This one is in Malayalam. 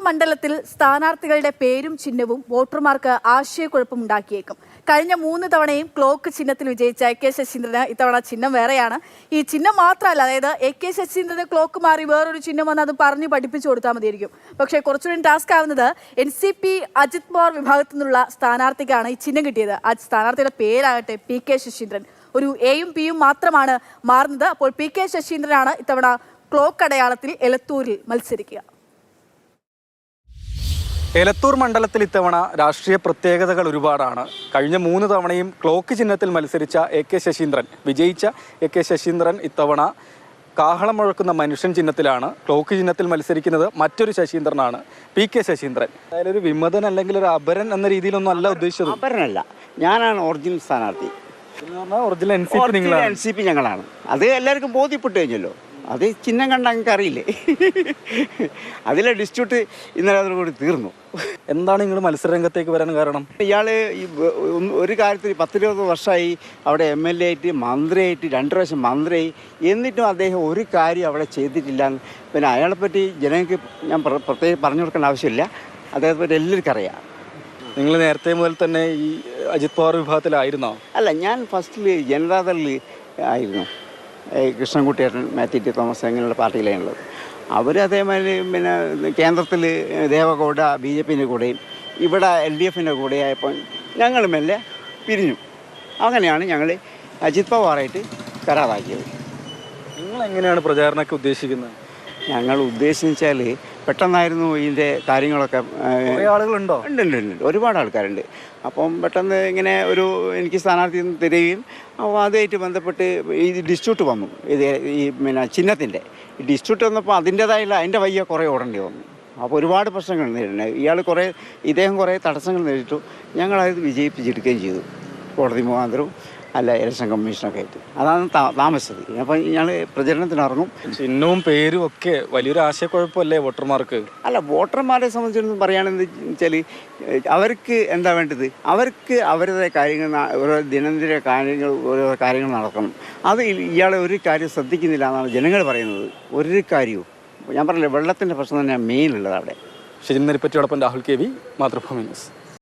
മണ്ഡലത്തിൽ സ്ഥാനാർത്ഥികളുടെ പേരും ചിഹ്നവും വോട്ടർമാർക്ക് ആശയക്കുഴപ്പമുണ്ടാക്കിയേക്കും. കഴിഞ്ഞ 3 തവണയും ക്ലോക്ക് ചിഹ്നത്തിൽ വിജയിച്ച AK ശശീന്ദ്രന് ഇത്തവണ ചിഹ്നം വേറെയാണ്. ഈ ചിഹ്നം മാത്രമല്ല, അതായത് AK ശശീന്ദ്രന് ക്ലോക്ക് മാറി വേറൊരു ചിഹ്നം വന്ന് അത് പറഞ്ഞ് പഠിപ്പിച്ചു കൊടുത്താൽ മതിയായിരിക്കും. പക്ഷേ കുറച്ചുകൂടി ടാസ്ക് ആവുന്നത് NCP അജിത് പവാർ വിഭാഗത്തിൽ നിന്നുള്ള സ്ഥാനാർത്ഥിക്കാണ് ഈ ചിഹ്നം കിട്ടിയത്. ആ സ്ഥാനാർത്ഥിയുടെ പേരാകട്ടെ PK ശശീന്ദ്രൻ. ഒരു എയും പിയും മാത്രമാണ് മാറുന്നത്. അപ്പോൾ PK ശശീന്ദ്രനാണ് ഇത്തവണ ക്ലോക്ക് അടയാളത്തിൽ എലത്തൂരിൽ മത്സരിക്കുക. എലത്തൂർ മണ്ഡലത്തിൽ ഇത്തവണ രാഷ്ട്രീയ പ്രത്യേകതകൾ ഒരുപാടാണ്. കഴിഞ്ഞ 3 തവണയും ക്ലോക്ക് ചിഹ്നത്തിൽ മത്സരിച്ച AK ശശീന്ദ്രൻ, വിജയിച്ച AK ശശീന്ദ്രൻ ഇത്തവണ കാഹളം മുഴക്കുന്ന മനുഷ്യൻ ചിഹ്നത്തിലാണ്. ക്ലോക്ക് ചിഹ്നത്തിൽ മത്സരിക്കുന്നത് മറ്റൊരു ശശീന്ദ്രനാണ്, PK ശശീന്ദ്രൻ. അതായത് ഒരു വിമതൻ അല്ലെങ്കിൽ ഒരു അപരൻ എന്ന രീതിയിലൊന്നും അല്ല ഉദ്ദേശിച്ചത്. അപരനല്ല, ഞാനാണ് ഒറിജിനൽ സ്ഥാനാർത്ഥി. ഒറിജിനൽ NCP ഞങ്ങളാണ്. അത് എല്ലാവർക്കും ബോധ്യപ്പെട്ടു കഴിഞ്ഞല്ലോ. അത് ചിഹ്നം കണ്ട അങ്ങക്ക് അറിയില്ലേ. അതിലെ ഡിസ്പ്യൂട്ട് ഇന്നലെ അതോടുകൂടി തീർന്നു. എന്താണ് നിങ്ങൾ മത്സരരംഗത്തേക്ക് വരാൻ കാരണം? ഇയാൾ ഒരു കാര്യത്തിൽ 10-20 വർഷമായി അവിടെ MLA ആയിട്ട്, മന്ത്രിയായിട്ട്, 2 പ്രാവശ്യം മന്ത്രിയായി, എന്നിട്ടും അദ്ദേഹം ഒരു കാര്യം അവിടെ ചെയ്തിട്ടില്ല. പിന്നെ അയാളെപ്പറ്റി ജനങ്ങൾക്ക് ഞാൻ പ്രത്യേകം പറഞ്ഞു കൊടുക്കേണ്ട ആവശ്യമില്ല. അദ്ദേഹത്തെ പറ്റി എല്ലാവർക്കും അറിയാം. നിങ്ങൾ നേരത്തെ മുതൽ തന്നെ ഈ അജിത് പവാർ വിഭാഗത്തിലായിരുന്നോ? അല്ല, ഞാൻ ഫസ്റ്റിൽ ജനതാദളിൽ ആയിരുന്നു. കൃഷ്ണൻകുട്ടിയേട്ടൻ, മാത്യു ടി തോമസ് അങ്ങനെയുള്ള പാർട്ടിയിലാണുള്ളത്. അവർ അതേമാതിരി പിന്നെ കേന്ദ്രത്തിൽ ദേവഗൗഡ BJPൻ്റെ കൂടെയും ഇവിടെ LDFൻ്റെ കൂടെ ആയപ്പോൾ ഞങ്ങൾ മെല്ലെ പിരിഞ്ഞു. അങ്ങനെയാണ് ഞങ്ങൾ അജിത് പവാറായിട്ട് കരാറാക്കിയത്. നിങ്ങൾ എങ്ങനെയാണ് പ്രചാരണമൊക്കെ ഉദ്ദേശിക്കുന്നത്? ഞങ്ങൾ ഉദ്ദേശിച്ചാൽ പെട്ടെന്നായിരുന്നു ഇതിൻ്റെ കാര്യങ്ങളൊക്കെ. ആളുകളുണ്ടോ? ഉണ്ട്, ഒരുപാട് ആൾക്കാരുണ്ട്. അപ്പം പെട്ടെന്ന് ഇങ്ങനെ എനിക്ക് സ്ഥാനാർത്ഥി തരികയും അപ്പോൾ അതുമായിട്ട് ബന്ധപ്പെട്ട് ഈ ഡിസ്പ്യൂട്ട് വന്നു. ഈ പിന്നെ ചിഹ്നത്തിൻ്റെ ഡിസ്പ്യൂട്ട് വന്നപ്പോൾ അതിൻ്റെ വയ്യ കുറേ ഓടേണ്ടി വന്നു. അപ്പോൾ ഒരുപാട് പ്രശ്നങ്ങൾ നേരിടുന്നത്. ഇദ്ദേഹം കുറേ തടസ്സങ്ങൾ നേരിട്ടു. ഞങ്ങളത് വിജയിപ്പിച്ചെടുക്കുകയും ചെയ്തു, കോടതി മുഖാന്തരവും അല്ല ഇലക്ഷൻ കമ്മീഷനൊക്കെ ആയിട്ട്. അതാണ് താമസിച്ചത്. അപ്പം ഞങ്ങൾ പ്രചരണത്തിന് ഇറങ്ങും. ചിഹ്നവും പേരും ഒക്കെ വലിയൊരു ആശയക്കുഴപ്പമല്ലേ വോട്ടർമാർക്ക്? അല്ല, വോട്ടർമാരെ സംബന്ധിച്ചിടത്തോളം പറയുകയാണെന്ന് വെച്ചാൽ അവർക്ക് എന്താ വേണ്ടത്? അവർക്ക് അവരുടെ കാര്യങ്ങൾ, ഓരോ ദിനംദിന ഓരോ കാര്യങ്ങൾ നടക്കണം. അത് ഇയാളെ ഒരു കാര്യം ശ്രദ്ധിക്കുന്നില്ല എന്നാണ് ജനങ്ങൾ പറയുന്നത്. ഒരു കാര്യവും ഞാൻ പറഞ്ഞില്ല, വെള്ളത്തിൻ്റെ പ്രശ്നം തന്നെയാണ് മെയിൻ ഉള്ളത് അവിടെ. ശശീന്ദ്രനെ പറ്റിയോടൊപ്പം രാഹുൽ KV, മാതൃഭൂമി ന്യൂസ്.